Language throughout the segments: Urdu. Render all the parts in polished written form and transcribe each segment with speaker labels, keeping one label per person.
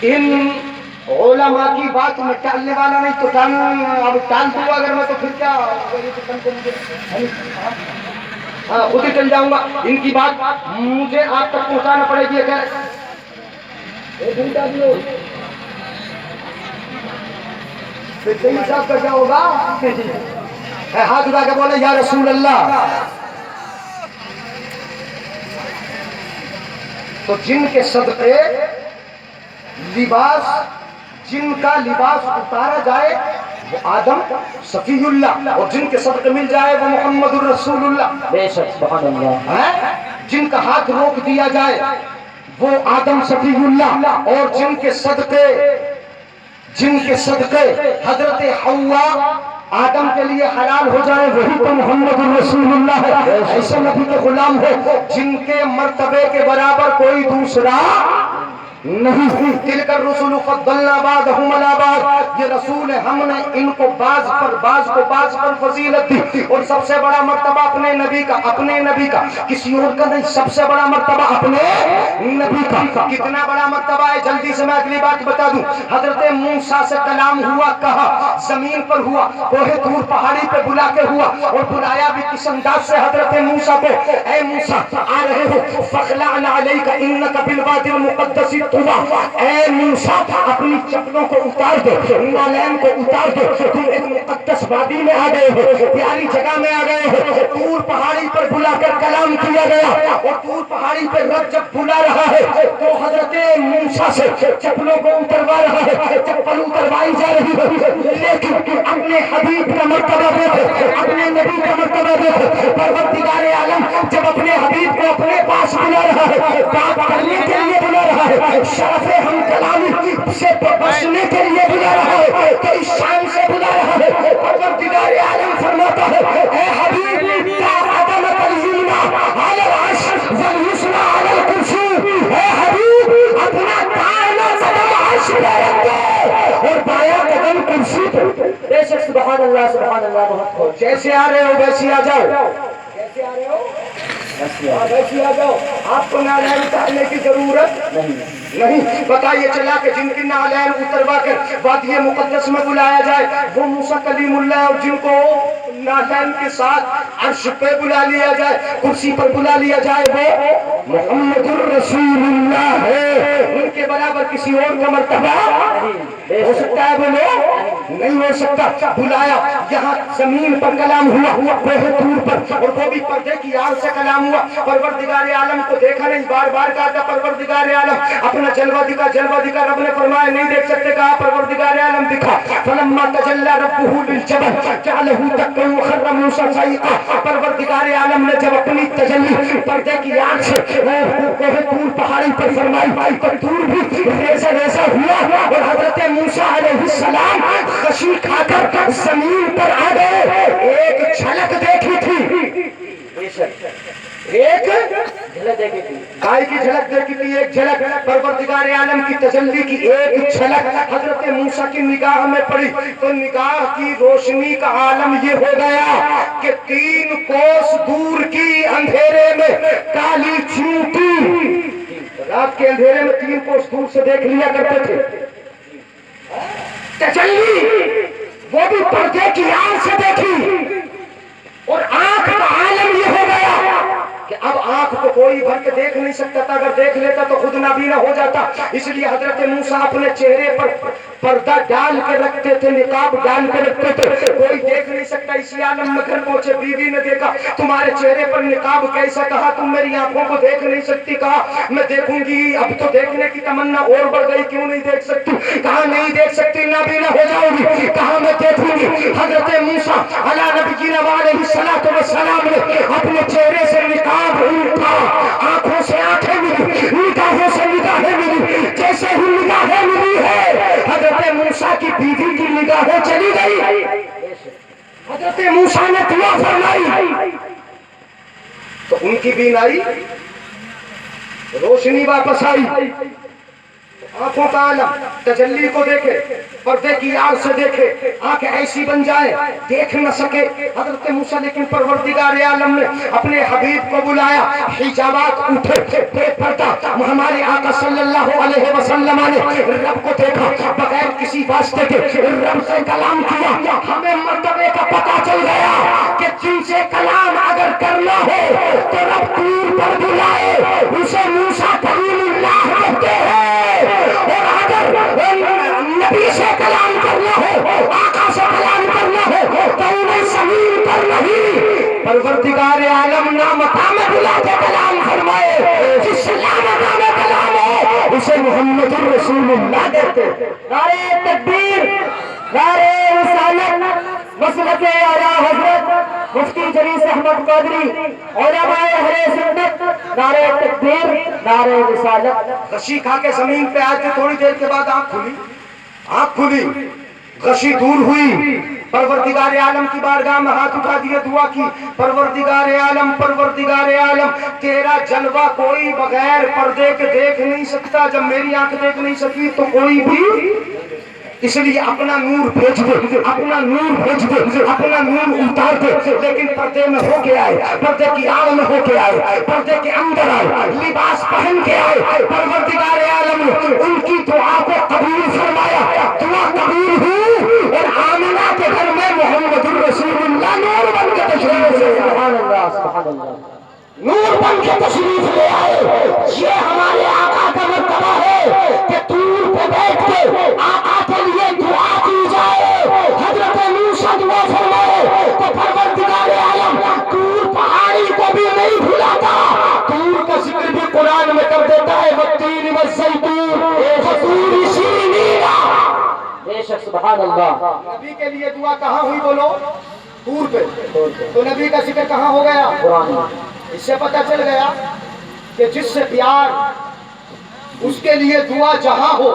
Speaker 1: ان علماء کی بات میں ٹالنے والا نہیں تو اب ٹال دوں اگر میں تو پھر کیا خود ہی چل جاؤں گا. ان کی بات مجھے آپ تک پہنچانا پڑے گی. صحیح صاحب کا کیا ہوگا؟ ہاتھ اٹھا کے بولے یا رسول اللہ. تو جن کے صدقے لباس، جن کا لباس اتارا جائے وہ آدم صفی اللہ، اور جن کے صدقے مل جائے وہ محمد الرسول اللہ.
Speaker 2: بے شک سبحان اللہ.
Speaker 1: جن کا ہاتھ روک دیا جائے وہ آدم صفی اللہ، اور جن کے صدقے حضرت حوا آدم کے لیے حلال ہو جائے وہی تو محمد الرسول اللہ ہے. ایسے نبی کے غلام ہو جن کے مرتبے کے برابر کوئی دوسرا نہیں. تلک الرسل فضلنا بعضهم علی بعض. یہ رسول ہے، ہم نے ان کو بعض پر فضیلت دی. اور سب سے بڑا مرتبہ اپنے نبی کا کسی اور کا نہیں. سب سے بڑا مرتبہ اپنے نبی کا. کتنا بڑا مرتبہ ہے جلدی سے میں اگلی بات بتا دوں. حضرت موسیٰ سے کلام ہوا کہاں؟ زمین پر ہوا. کوہ طور پہاڑی پہ بلا کے ہوا، اور بلایا بھی کس انداز سے حضرت موسیٰ کو؟ اے موسیٰ آ رہے ہو، فخلعن علیک انک بالوادی المقدس طویٰ. اے موسیٰ اپنی چپلوں کو اتار دو، نالین کو اتار دو. تم ایک مقدس وادی میں آ گئے ہو، پیاری جگہ میں آ گئے ہو. طور پہاڑی پر بلا کر کلام کیا گیا، اور طور پہاڑی پر رب جب بلا رہا ہے تو حضرت موسیٰ سے چپلوں کو اتروا رہا ہے. چپل اتروائی جا رہی ہے، لیکن اپنے حبیب کا مرتبہ دیکھو، اپنے نبی کا مرتبہ دیکھو. پروردگار عالم جب اپنے حبیب کو اپنے پاس بلا رہا ہے، بات کرنے کے لیے بلا رہا ہے، شرف ہم کلامی سے بچنے کے لیے بلا رہا ہے، تو اس شان سے بلا رہا ہے. پروردگار عالم فرماتا ہے اے حبیب علی العرش والیسری علی الکرسی. اے حبیب اپنا دائیں قدم عرش پہ رکھو اور بایاں قدم کرسی پہ.
Speaker 2: بے شک سبحان اللہ سبحان اللہ. بہت خوب.
Speaker 1: جیسے آ رہے ہو ویسے آ جاؤ. کیسے آ رہے ہو ویسے آ جاؤ. آپ کو نالین اتارنے کی ضرورت نہیں. بتائیے چلا کہ جن کی نالین اتروا کر وادی مقدس میں بلایا جائے وہ موسیٰ کلیم اللہ، اور جن کو نالین کے ساتھ عرش پہ بلا لیا جائے، کرسی پر بلا لیا جائے، وہ محمد الرسول اللہ ہے. ان کے برابر کسی اور کا مرتبہ ہو سکتا ہے؟ بولو نہیں ہو سکتا. بلایا یہاں زمین پر کلام ہوا، کوہ طور پر، اور وہ بھی پردے کی آڑ سے کلام ہوا. پروردگار عالم کو دیکھا نہیں، بار بار کہا تھا پروردگار عالم اپنا جلوہ دکھا. رب نے فرمایا نہیں دیکھ سکتے، کہا پروردگار عالم دکھا. فلما تجلی ربہ للجبل جعلہ دکا وخر موسیٰ صعقا. پروردگار عالم نے جب اپنی تجلی پردے کی آڑ سے کوہ طور پہاڑی پر فرمائی تو طور بھی ریزہ ریزہ ہوا، اور حضرت موسیٰ علیہ السلام خشی کھا کر زمین پر آ گئے. ایک جھلک دیکھی تھی، ایک
Speaker 2: جھلک دیکھی تھی.
Speaker 1: گائے کی جھلک دیکھی تھی، ایک جھلک پروردگار عالم کی تجلی کی ایک جھلک حضرت موسیٰ کی نگاہ میں پڑی تو نگاہ کی روشنی کا عالم یہ ہو گیا کہ 3 کوس دور کی اندھیرے میں کالی چیونٹی. رات کے اندھیرے میں 3 کوس دور سے دیکھ لیا کرتے تھے. تجلی وہ بھی پردے کی آنکھ سے دیکھی، اور آنکھ کا عالم یہ ہو گیا کہ اب آنکھ کو کوئی بھر کے دیکھ نہیں سکتا تھا. اگر دیکھ لیتا تو خود نابینا ہو جاتا. اس لیے حضرت موسیٰ اپنے چہرے پر پردہ ڈال کے رکھتے تھے، نقاب ڈال کے رکھتے تھے. کوئی دیکھ نہیں سکتا. اسی عالم میں گھر پہنچے، بیوی نے دیکھا تمہارے چہرے پر نقاب کیسا؟ کہا تم میری آنکھوں کو دیکھ نہیں سکتی. کہا میں دیکھوں گی. اب تو دیکھنے کی تمنا اور بڑھ گئی، کیوں نہیں دیکھ سکتی؟ کہا نہیں دیکھ سکتی، نابینا ہو جاؤں گی. کہا میں دیکھوں گی. حضرت موسیٰ علیٰ نبینا علیہ الصلوۃ والسلام نے اپنے چہرے سے نقاب اٹھا، آنکھوں سے آنکھیں ملی، نگاہوں سے نگاہیں ملی. جیسے ہی نگاہیں ملی ہے حضرت موسیٰ کی بیوی کی نگاہیں چلی گئی. حضرت موسیٰ نے دعا فرمائی تو ان کی بینائی روشنی واپس آئی. آنکھوں کا عالم تجلی کو دیکھے، پردے کی آڑ سے دیکھے، آنکھیں ایسی بن جائیں دیکھ نہ سکے۔ حضرت موسیٰ لیکن پروردگار عالم نے اپنے حبیب کو بلایا، حجابات اٹھے، بے پردہ ہمارے آقا صلی اللہ علیہ وسلم نے رب کو دیکھا، بغیر کسی واسطے کے رب سے کلام کیا۔ ہمیں مرتبے کا پتہ چل گیا کہ جن سے کلام اگر کرنا ہو تو رب طور پر بلائے، اسے موسیٰ کلیم اللہ کہتے ہیں، اور اگر نبی سے کلام کرنا ہو، آقا سے کلام کرنا ہو تو انہیں زمین پر نہیں، پروردگار عالم نامقام بلا کے کلام فرمائے۔ جس سے نامقام کلام ہو اسے محمد الرسول اللہ کہتے ہیں۔
Speaker 2: نعرہ تکبیر، نعرہ رسالت، مسلک اعلیٰ حضرت مفتی جلیس احمد قادری، علماء اہل سنت، نعرہ تکبیر، نعرہ رسالت۔
Speaker 1: غشی کھا کے زمین پہ آج تھوڑی دیر کے بعد آنکھ کھلی، غشی دور ہوئی، پروردگار عالم کی بارگاہ میں ہاتھ اٹھا دیے، دعا کی، پروردگار عالم تیرا جلوہ کوئی بغیر پردے کے دیکھ نہیں سکتا، جب میری آنکھ دیکھ نہیں سکی تو کوئی بھی، اس لیے اپنا نور بھیج دے، اپنا نور اتار دے۔ لیکن پردے میں ہو کے آئے، پردے کی آڑ میں ہو کے آئے، پردے کے اندر آئے، لباس پہن کے آئے، پروردگار عالم نے ان کی دعا کو قبول فرمایا، دعا قبول ہوئی، اور آمنہ کے گھر میں محمد الرسول اللہ نور بن کے تشریف لے آئے۔
Speaker 2: سبحان اللہ، سبحان اللہ۔
Speaker 1: نور بن کے تشریف لے آئے۔ یہ ہمارے آقا کا مرتبہ ہے کہ طور پہ بیٹھ کے آقا کے لیے دعا کی جائے۔ حضرت موسیٰ دعا فرمائے تو پروردگار عالم طور پہاڑی کو بھی نہیں بھلاتا، طور کا ذکر بھی قرآن میں کر دیتا ہے، والتین والزیتون وطور سینین۔
Speaker 2: بے شک سبحان اللہ۔
Speaker 1: نبی کے لیے دعا کہاں ہوئی بولو؟ طور پہ۔ تو نبی کا ذکر کہاں ہو گیا؟
Speaker 2: قرآن۔
Speaker 1: اس سے پتہ چل گیا کہ جس سے پیار، اس کے لیے دعا جہاں ہو،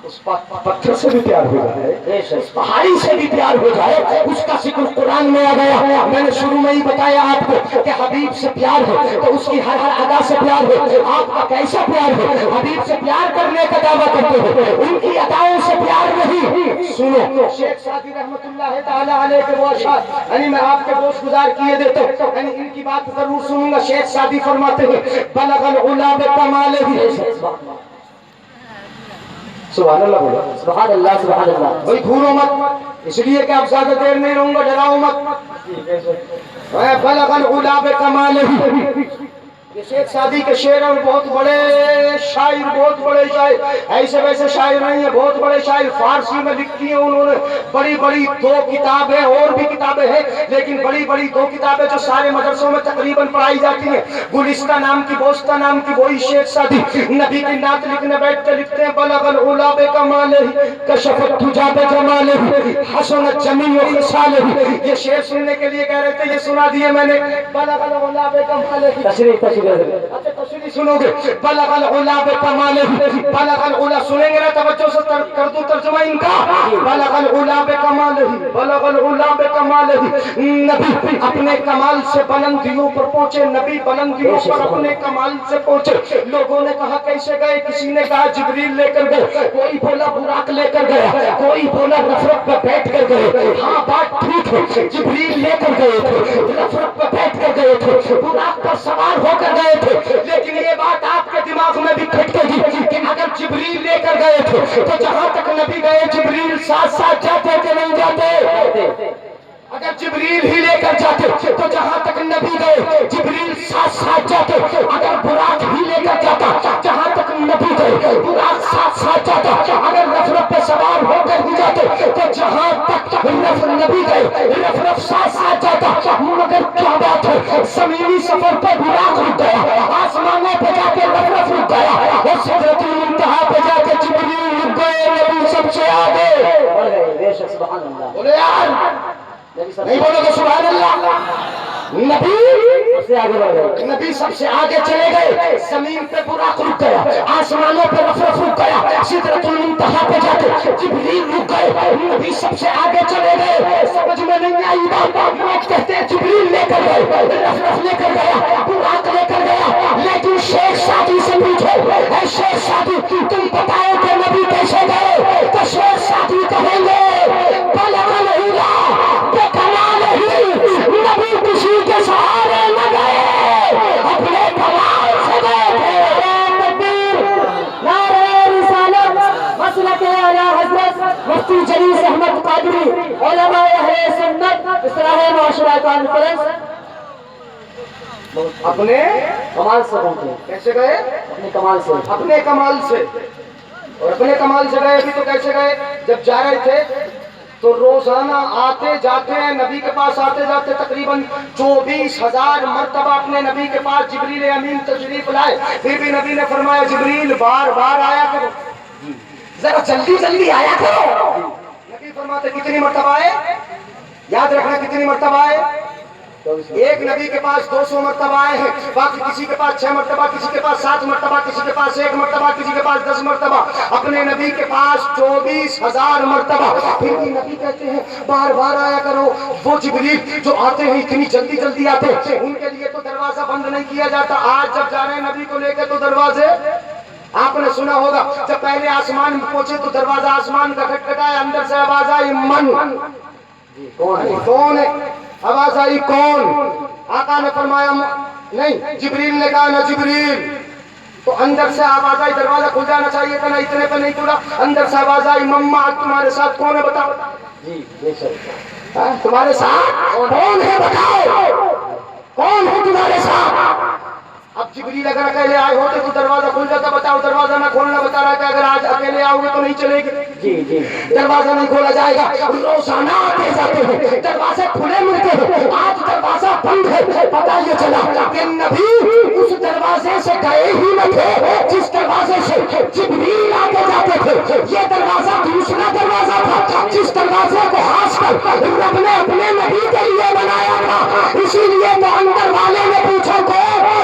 Speaker 1: اس پتھر سے بھی پیار ہو جائے، اس پہاڑی سے بھی پیار ہو جائے، اس کا ذکر قرآن میں آ گیا۔ میں نے شروع میں ہی بتایا آپ کو کہ حبیب سے پیار ہے تو اس کی ہر ادا سے پیار ہے۔ آپ کا کیسا پیار ہے؟ حبیب سے پیار کرنے کا دعویٰ کرتے ہو، ان کی اداؤں سے پیار نہیں۔ سنو شیخ سعدی رحمت اللہ تعالیٰ علیہ کے وہ اشعار، یعنی میں آپ کے گوشت گزار کیے دیتا ہوں، یعنی ان کی بات ضرور سنوں گا۔ شیخ سعدی فرماتے ہیں، بلغ العلا بکمالہ، سبحان اللہ بولو،
Speaker 2: سبحان اللہ، سبحان اللہ۔
Speaker 1: بھائی گھورو مت، اس لیے کہ آپ زیادہ دیر نہیں رہوں گا، ڈراؤ مت۔ بلغ العلا بکمالہ، یہ شیخ سعدی کے شعر اور بہت بڑے شاعر، بہت بڑے شاعر، ایسے ویسے شاعر نہیں ہیں، بہت بڑے شاعر، فارسی میں لکھی ہیں انہوں نے بڑی بڑی 2 کتابیں، اور بھی کتابیں ہیں لیکن بڑی بڑی 2 کتابیں جو سارے مدرسوں میں تقریباً پڑھائی جاتی ہیں۔ گلستہ نام کی، بوستہ نام کی، وہی شیخ سعدی نبی کی نعت لکھنے بیٹھ کے لکھتے ہیں، بلغ العلا بکمالہ کشف الدجی بجمالہ حسنت جمیع خصالہ۔ یہ شعر سننے کے لیے کہہ رہے تھے، یہ سنا دیے میں نے، بلغ العلا بکمالہ۔
Speaker 2: تشریف
Speaker 1: اچھا تشریح سنو گے، بلغ العلا بکمالہ، بلغ العلا، سنیں گے نا توجہ سے، کر دوں ترجمہ ان کا، بلغ العلا بکمالہ، بلغ العلا بکمالہ، نبی اپنے کمال سے بلندیوں پر پہنچے، نبی بلندیوں پر اپنے کمال سے پہنچے۔ لوگوں نے کہا کیسے گئے؟ کسی نے کہا جبریل لے کر گئے، کوئی بولا براق لے کر گیا، کوئی بولا رفرف پہ بیٹھ کر گئے۔ ہاں بات ٹھیک ہے، جبریل لے کر گئے تھے، رفرف پہ بیٹھ کر گئے تھے، براق پر سوار ہو کر گئے تھے، لیکن یہ بات آپ کے دماغ میں بھی کھٹکے گی کہ اگر جبریل لے کر گئے تھے تو جہاں تک نبی گئے جبریل ساتھ ساتھ جاتے کہ نہیں جاتے؟ اگر جبریل ہی لے کر جاتے تو جہاں تک نبی گئے جبریل ساتھ ساتھ جاتے، اگر براق ہی لے کر جاتا جہاں تک نبی گئے براق ساتھ ساتھ جاتا، اگر رفرف پہ سوار ہو کر بھی جاتے تو جہاں تک نبی گئے رفرف ساتھ ساتھ جاتا۔ مگر کیا بات ہے، زمینی سفر پہ براق رک گیا، آسمانوں پہ جا کے رفرف رک گیا، اور سدرۃ المنتہا پہ جا کے جبریل رک گئے، نبی سب سے آگے۔
Speaker 2: بے شک سبحان اللہ۔
Speaker 1: بولے یار نہیں بولو گے سبحان اللہ؟ نبی
Speaker 2: سے آگے بڑھ گئے،
Speaker 1: نبی سب سے آگے چلے گئے، زمین پہ براق رک گیا، آسمانوں پہ رفرف رک گیا، سدرۃ المنتہا پہ جا کے جبریل رک گئے، نبی سب سے آگے چلے گئے۔ سمجھ میں نہیں آئی بات؟ لوگ کہتے ہیں جبریل لے کر گئے، رفرف لے کر گیا، براق لے کر گیا، لیکن شیخ سعدی سے پوچھو، اے شیخ سعدی تم بتاؤ کہ
Speaker 2: فاصلہ کے اعلیٰ حضرت مفتی جلیل احمد قادری علماء اہل سنت اصلاح معاشرہ کانفرنس
Speaker 1: اپنے
Speaker 2: کمال سے پہنچے،
Speaker 1: کیسے گئے؟
Speaker 2: اپنے کمال سے،
Speaker 1: اپنے کمال سے. اور اپنے کمال سے گئے بھی تو کیسے گئے؟ جب جا رہے تھے تو روزانہ آتے جاتے ہیں نبی کے پاس، آتے جاتے تقریباً 24,000 مرتبہ اپنے نبی کے پاس جبریل امین تشریف لائے. پھر بھی نبی نے فرمایا جبریل بار بار آیا کرو، ذرا جلدی جلدی آیا کرو. نبی فرماتے کتنی مرتبہ آئے؟ یاد رکھنا کتنی مرتبہ آئے؟ ایک نبی کے پاس 200 مرتبہ آئے ہیں، باقی کسی کے پاس 6 مرتبہ، کسی کے پاس 7 مرتبہ، کسی کے پاس 1 مرتبہ، کسی کے پاس 10 مرتبہ. اپنے نبی کے پاس 24,000 مرتبہ. پھر بھی نبی کہتے ہیں بار بار آیا کرو. وہ جبریل جو آتے ہیں اتنی جلدی جلدی آتے ہیں، ان کے لیے تو دروازہ بند نہیں کیا جاتا. آج جب جا رہے ہیں نبی کو لے کے تو دروازے آپ نے سنا ہوگا جب پہلے آسمان میں پہنچے تو دروازہ آسمان کا کھٹکھٹایا، اندر سے آواز آئی من. کون ہے؟ آواز آئی کون؟ آقا نے فرمایا نہیں. جبریل نے کہا نہ جبریل. تو اندر سے آواز آئی، دروازہ کھل جانا چاہیے تھا نا، اتنے پہ نہیں کھلا. اندر سے آواز آئی مما تمہارے ساتھ کون ہے بتاؤ.
Speaker 2: جی بے شک،
Speaker 1: تمہارے ساتھ کون ہے بتاؤ، کون ہے تمہارے ساتھ. اب جبریل اگر اکیلے آئے ہوتے تو دروازہ کھل جاتا. بتاؤ دروازہ نہ کھولنا بتا رہا کہ اگر آج اکیلے آؤ گے تو نہیں چلے گی.
Speaker 2: جی جی
Speaker 1: دروازہ نہیں کھولا جائے گا. روزانہ آتے جاتے ہیں، دروازے کھلے ملتے ہیں. آج دروازہ بند ہے. پتہ یہ چلا کہ نبی اس دروازے سے گئے ہی نہ تھے جس دروازے سے جبریل آتے جاتے تھے. یہ دروازہ دوسرا دروازہ تھا جس دروازے کو خاص کر رب نے اپنے نبی کے لیے بنایا تھا. اسی لیے تو اندر والے نے پوچھا کو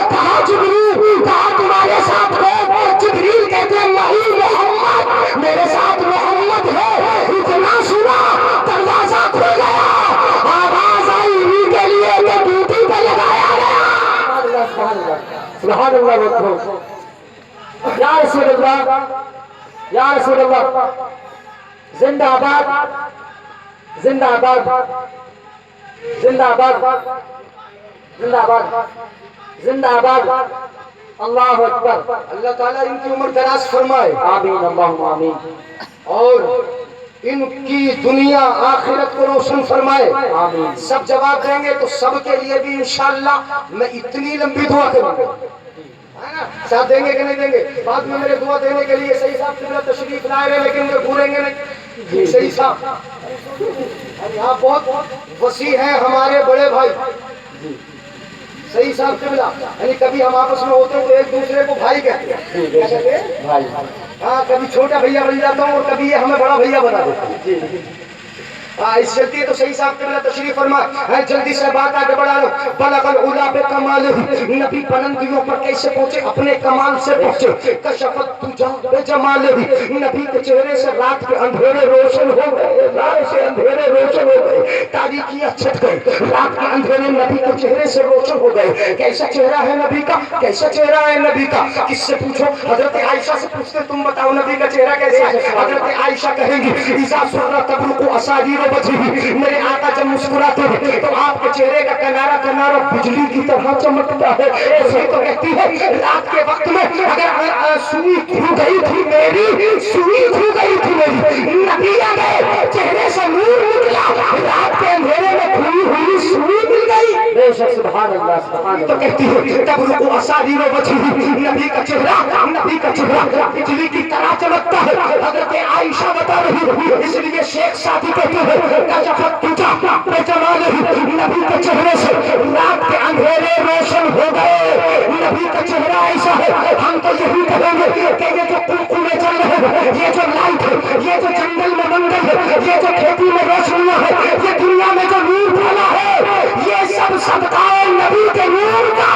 Speaker 1: کہا جبریل، کہا تمہارے ساتھ کون؟ جبریل کہتے ہیں نہیں محمد، میرے ساتھ محمد ہے. اتنا سنا دروازہ کھل گیا، آواز آئی انہیں کے لیے کہ ڈیوٹی پہ لگایا گیا.
Speaker 2: سبحان اللہ. یا رسول اللہ، یا رسول اللہ، زندہ آباد، زندہ آباد، زندہ آباد، زندہ آباد، زندہ آباد. اللہ اکبر.
Speaker 1: اللہ تعالیٰ ان کی عمر دراز فرمائے
Speaker 2: آمین اللہم آمین.
Speaker 1: اور ان کی دنیا آخرت کو روشن فرمائے.
Speaker 2: آمین.
Speaker 1: سب جواب دیں گے تو سب کے لیے بھی انشاءاللہ میں اتنی لمبی دعا کروں گا. ساتھ دیں گے کہ نہیں دیں گے؟ بعد میں میرے دعا دینے کے لیے صحیح صاحب قبلہ تشریف لائے رہے لیکن وہ بھولیں گے نہیں. صحیح صاحب یہاں بہت وسیع ہیں ہمارے بڑے بھائی. صحیح صاحب قبلہ یعنی کبھی ہم آپس میں ہوتے ہیں تو ایک دوسرے کو بھائی کہتے ہیں. کیا کہتے ہیں؟
Speaker 2: بھائی.
Speaker 1: ہاں کبھی چھوٹا بھیا بن جاتا ہوں اور کبھی یہ ہمیں بڑا بھیا بنا دیتا ہے. اس چلتی ہے تو صحیح صاحب قبلہ تشریف فرمائے. جلدی سے بات آگے بڑھا لو. بلغ العلا بکمال، نبی بلندیوں پر کیسے پہنچے؟ اپنے کمال سے پہنچے. کشفت تجا بجمال، نبی کے چہرے سے رات کے اندھیرے روشن ہو گئے. رات سے اندھیرے روشن ہو گئے، تاریکیاں چھٹ گئی. رات کے اندھیرے نبی کے چہرے سے روشن ہو گئے. کیسا چہرہ ہے نبی کا، کیسا چہرہ ہے نبی کا؟ کس سے پوچھو؟ حضرت عائشہ سے پوچھتے تم بتاؤ نبی کا چہرہ کیسا ہے. حضرت عائشہ کہیں گی اذا سر تبرق اساریر وجهه، میرے آقا جب مسکراتے ہیں تو آپ کے چہرے کا کنارہ کنارہ بجلی کی طرح چمکتا ہے. وہی تو کہتی ہے رات کے وقت میں اگر سوئی کھو گئی تھی میری، سوئی کھو گئی تھی میری، نبی آ گئے چہرے سے نور نکلا، رات کے اندھیرے میں کھوئی ہوئی سوئی مل گئی.
Speaker 2: بے شک سبحان اللہ، سبحان
Speaker 1: تو
Speaker 2: اللہ.
Speaker 1: کہتی ہے تبرق اساریر وجهه، نبی کا چہرہ، نبی کا چہرہ بجلی کی طرح چمکتا ہے. حضرت عائشہ بتا رہی ہے. اس لیے شیخ ساتھی کہتے ہیں کشفت تجا بجمالہ، نبی کے چہرے سے رات کے اندھیرے روشن ہو گئے. نبی کا چہرہ ایسا ہے ہم تو یہی کہیں گے کہ یہ جو قلقلے چل رہے ہیں، یہ جو لائٹ ہے، یہ جو جنگل میں منگل ہے، یہ جو کھیتی میں روشنیاں ہے، یہ دنیا میں جو نور پھیلا ہے، یہ سب صدقہ نبی کے نور کا.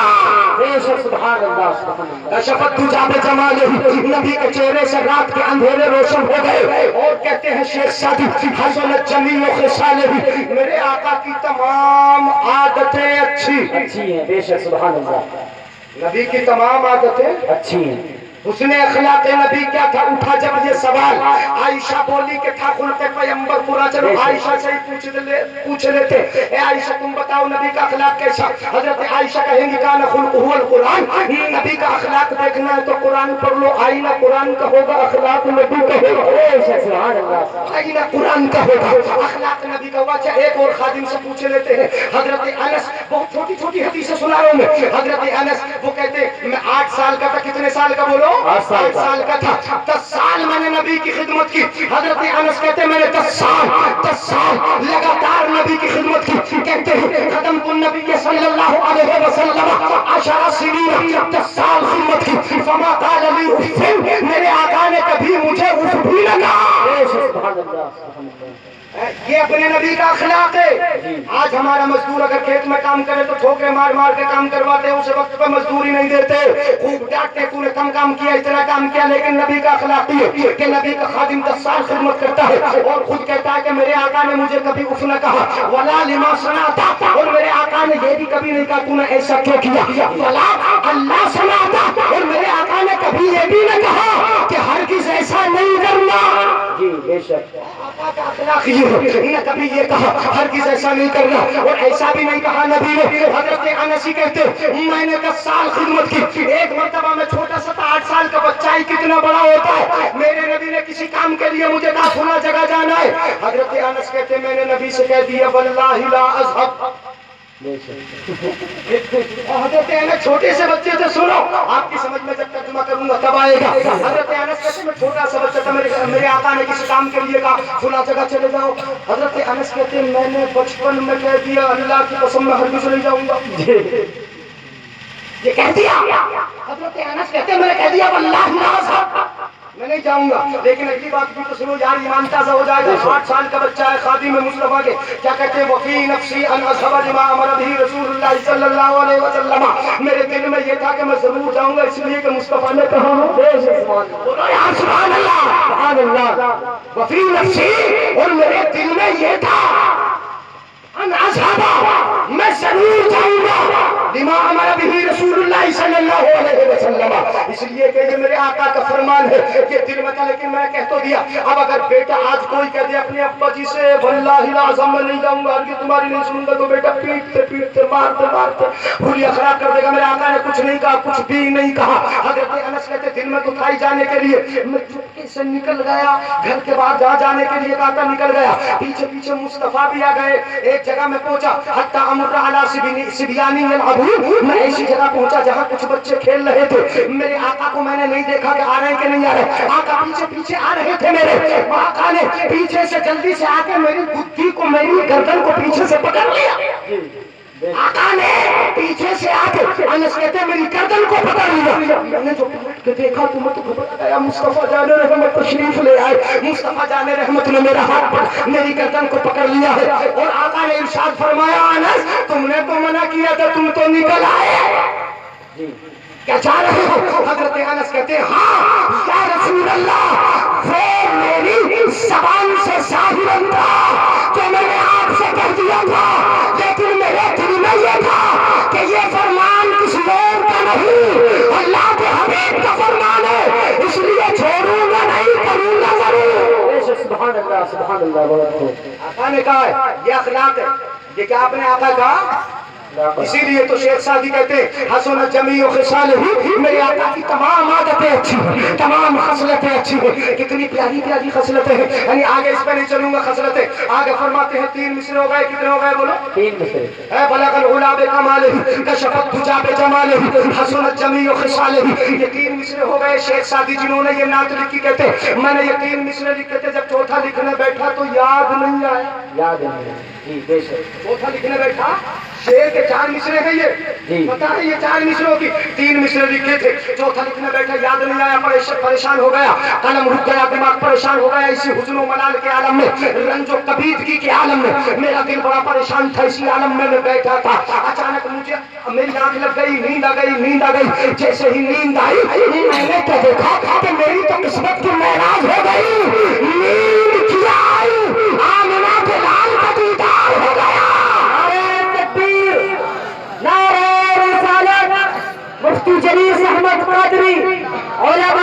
Speaker 2: بے شک سبحان اللہ، سبحان اللہ.
Speaker 1: کشفت تجا بجمالہ، نبی کے چہرے سے رات کے اندھیرے روشن ہو گئے. اور کہتے ہیں شیخ سادی حسنت جمیع خصالہ، میرے آقا کی تمام عادتیں اچھی
Speaker 2: اچھی ہیں. بے شک سبحان اللہ،
Speaker 1: نبی کی تمام عادتیں
Speaker 2: اچھی ہیں.
Speaker 1: حسن اخلاق نبی کیا تھا؟ اٹھا جب یہ سوال، عائشہ بولی کہ تھا خلق پیغمبر پورا۔ چلو عائشہ سے ہی پوچھ لیتے، اے عائشہ تم بتاؤ نبی کا اخلاق کیسا؟ حضرت عائشہ کہیں گی کان خلقہ القرآن، نبی کا اخلاق دیکھنا ہے تو قرآن پڑھ لو، آئینہ قرآن کا ہوگا، اخلاق نبی کا ہوگا، آئینہ قرآن کا ہوگا، اخلاق نبی کا ہوگا۔ اچھا ایک اور خادم سے پوچھ لیتے ہیں، حضرت انس، بہت چھوٹی چھوٹی حدیثیں سنا رہا ہوں میں، حضرت انس وہ کہتے میں 8 سال کا تھا، کتنے سال کا بولو؟ 8 سال کا تھا، 10 سال میں نے نبی کی خدمت کی۔ حضرت انس کہتے میں نے 10 سال لگاتار نبی کی خدمت کی۔ کہتے ہیں خدمت النبی صلی اللہ علیہ وسلم 10 سنین، 10 سال خدمت کی، فما قال لی اف، میرے آقا نے کبھی مجھے اف بھی نہ کہا۔ یہ اپنے نبی کا اخلاق ہے۔ آج ہمارا مزدور اگر کھیت میں کام کرے تو ٹھوکرے مار مار کے کام کرواتے ہیں، اسے وقت پہ مزدوری نہیں دیتے، خوب ڈانٹتے تو نے کم کام کیا، اتنا کام کیا۔ لیکن نبی کا اخلاق یہ کہ نبی کا خادم 10 سال خدمت کرتا ہے اور خود کہتا ہے کہ میرے آقا نے مجھے کبھی اف نہ کہا، ولا لما صنعت، اور میرے آقا نے یہ بھی کبھی نہیں کہا تو نے ایسا کیوں کیا، ولا اللہ صنعت، اور میرے آقا نے کبھی یہ بھی نہ کہا کہ ہرگز ایسا نہیں کرنا۔ جی بے شک آقا کا اخلاق یہ ہے، نہ کبھی یہ کہا ہرگز ایسا نہیں کرنا، اور ایسا بھی نہیں کہا نبی نے۔ حضرت انس کہتے میں نے 10 سال خدمت کی، ایک مرتبہ میں چھوٹا سا تھا، 8 سال کا بچہ ہی کتنا بڑا ہوتا ہے، میرے نبی نے کسی کام کے لیے مجھے کہا فلاں جگہ جانا ہے، حضرت انس کہتے میں نے نبی سے کہہ دیا واللہ لا اذهب۔ حضرت انس چھوٹے سے بچے سے، سنو آپ کی سمجھ میں جب ترجمہ کروں گا تب آئے گا۔ حضرت انس کہتے میں چھوٹا سا بچہ تھا، میرے آقا نے کسی کام کے لیے کہا فلاں جگہ چلے جاؤ، حضرت انس کہتے میں نے بچپن میں کہہ دیا اللہ کی قسم میں ہرگز نہیں جاؤں گا، یہ کہہ دیا۔ حضرت انس کہتے میں نے کہہ دیا واللہ لا اذهب، میں نہیں جاؤں گا۔ لیکن اگلی بات بھی تو سنو یار، ایمان تازہ ہو جائے گا۔ 8 سال کا بچہ ہے، خادم مصطفیٰ کے، کیا کہتے ہیں وفی نفسی ان اذهب لما امر به رسول اللہ صلی اللہ علیہ وسلم، میرے دل میں یہ تھا کہ میں ضرور جاؤں گا، اس لیے کہ مصطفیٰ نے کہا بولو یا سبحان اللہ، سبحان اللہ، وفی نفسی، اور میرے دل میں یہ تھا ان اذهب، میں ضرور جاؤں گا لما امر به رسول اللہ صلی اللہ علیہ وسلم، اس لیے کہ یہ میرے آقا کا فرمان ہے، یہ دل میں تھا لیکن میں نے کہہ تو دیا۔ اب اگر بیٹا آج کوئی کہہ دے اپنے ابا جی سے واللہ العظیم میں نہیں جاؤں گا، کہ تمہاری نہیں سنوں گا، تو بیٹا پیٹتے مارتے بھولیا خراب کر دے گا۔ میرے آقا نے کچھ نہیں کہا، کچھ بھی نہیں کہا۔ حضرت انس کہتے دل میں تو تھا ہی جانے کے لیے، میں چپکے سے نکل گیا، گھر کے بعد جہاں جانے کے لیے کہا تھا نکل گیا، پیچھے پیچھے مصطفیٰ بھی آ گئے، ایک جگہ میں پہنچا حتی امر علی صبیان یلعبون، میں ایسی جگہ پہنچا جہاں کچھ بچے کھیل رہے تھے، میرے آقا کو میں نے نہیں دیکھا کہ آ رہے ہیں کہ نہیں آ رہے، آقا پیچھے پیچھے آ رہے تھے میرے، آقا نے پیچھے سے جلدی سے آ کے میری گدی کو، میری گردن کو پیچھے سے پکڑ لیا، آقا نے پیچھے سے آ کے انس کہتے ہیں میری گردن کو پکڑ لیا، میں نے جو پلٹ کے دیکھا تو میں تو گھبرا گیا، مصطفیٰ جان رحمت تشریف لے آئے، مصطفیٰ جان رحمت نے میرا ہاتھ پر میری گردن کو پکڑ لیا ہے، اور آقا نے ارشاد فرمایا انس تم نے تو منع کیا تھا، تم تو نکل آئے، کیا چاہ رہے ہو؟ حضرت انس کہتے ہیں ہاں یا رسول اللہ، وہ میری زبان سے ظاہراً تھا جو میں نے آپ سے کہہ دیا تھا، لیکن میرے دل میں یہ تھا کہ یہ فرمان کس لوگ کا نہیں، اللہ کے حبیب کا فرمان ہے، اس لیے چھوڑوں گا نہیں، کروں گا ضرور۔ سبحان اللہ، سبحان اللہ۔ آقا نے کہا ہے یہ اخلاق ہے، یہ کیا آپ نے آقا کہا، اسی لیے تو شیخ سعدی کہتے ہیں حسن جمیع خصالہ، میرے آقا کی تمام عادتیں اچھی ہیں، تمام خصلتیں اچھی ہیں، کتنی پیاری پیاری خصلتیں ہیں، یعنی آگے اس پہ نہیں چلوں گا خصلتیں، آگے فرماتے ہیں 3 مصرے ہو گئے، کتنے ہو گئے بولو 3 مصرے، اے بلغ العلا بکمالہ، کشف الدجی بجمالہ، حسن جمیع خصالہ، یہ 3 مصرے ہو گئے۔ شیخ سعدی جنہوں نے یہ نعت لکھی کہتے ہیں میں نے یہ 3 مصرے لکھے تھے، جب چوتھا لکھنے بیٹھا تو یاد نہیں آیا، یاد نہیں، جی بے شک، چوتھا لکھنے بیٹھا، شعر کے 4 مصرے ہیں یہ، پتہ ہے یہ 4 مصروں کی 3 مصرے لکھے تھے، چوتھا لکھنے بیٹھا یاد نہیں آیا، پریشان ہو گیا، قلم رک گیا، دماغ پریشان ہو گیا، اسی حزن و ملال کے عالم میں، رنج و کبیدگی کے عالم میں میرا دل بڑا پریشان تھا، اسی عالم میں بیٹھا تھا، اچانک مجھے میری آنکھ لگ گئی، نیند آ گئی، جیسے ہی نیند آئی میں نے تو دیکھا کہ میری تو قسمت کی معراج ہو گئی، نیند کیا آئی، آمنہ کے لال کا دیدار ہو گیا۔
Speaker 2: مفتی جلیل احمد قادری علماء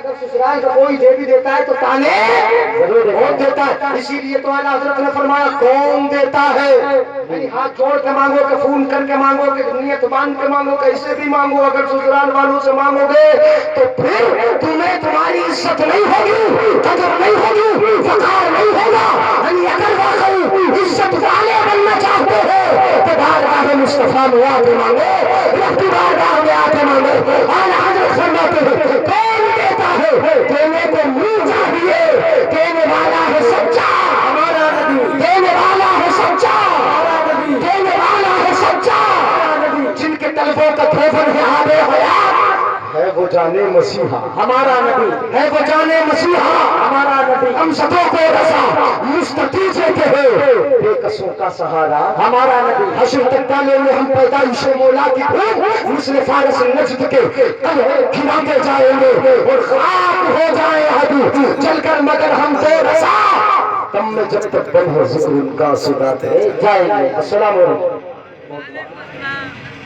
Speaker 1: اگر سسرال کا کوئی دے بھی دیتا ہے تو تانے ضرور دیتا ہے. اسی لیے تو اعلیٰ حضرت نے فرمایا کون دیتا ہے, یعنی ہاتھ جوڑ کے مانگو کہ فون کر کے مانگو کہ نیت باندھ کے مانگو کہ اسے بھی مانگو. اگر سسرال والوں سے مانگو گے تو پھر تمہیں تمہاری عزت نہیں ہوگی, قدر نہیں ہوگی, وقار نہیں ہوگا. یعنی اگر واقعی عزت والے بننا چاہتے ہو تو بارگاہ مصطفیٰ میں آ کے مانگو, رب کی بارگاہ میں آ کے مانگو. اعلیٰ حضرت فرماتے ہیں کون دیتا ہے, دینے کو منہ چاہیے, دینے والا ہے سچا ہمارا نبی, دینے والا ہے سچا ہمارا نبی, دینے والا ہے سچا جن کے طلبوں کا دھوبن ہے آب حیات ہے وہ جانے مسیحا ہمارا نبی, ہے وہ جانے مسیحا ہمارا نبی. ہم سبوں کو رسا مستقیزے کے ہو بے قصوں کا سہارا ہمارا نبی. حشر تک ڈالے میں ہم پیدائش مولا کی دھوم مثل فارس نجد کے کھلاتے جائیں گے اور خاک ہو جائیں ہڈو چل کر مگر ہم کو رسا تم میں جب تک بن ہو ذکر ان کا سناتے جائیں گے. السلام علیکم.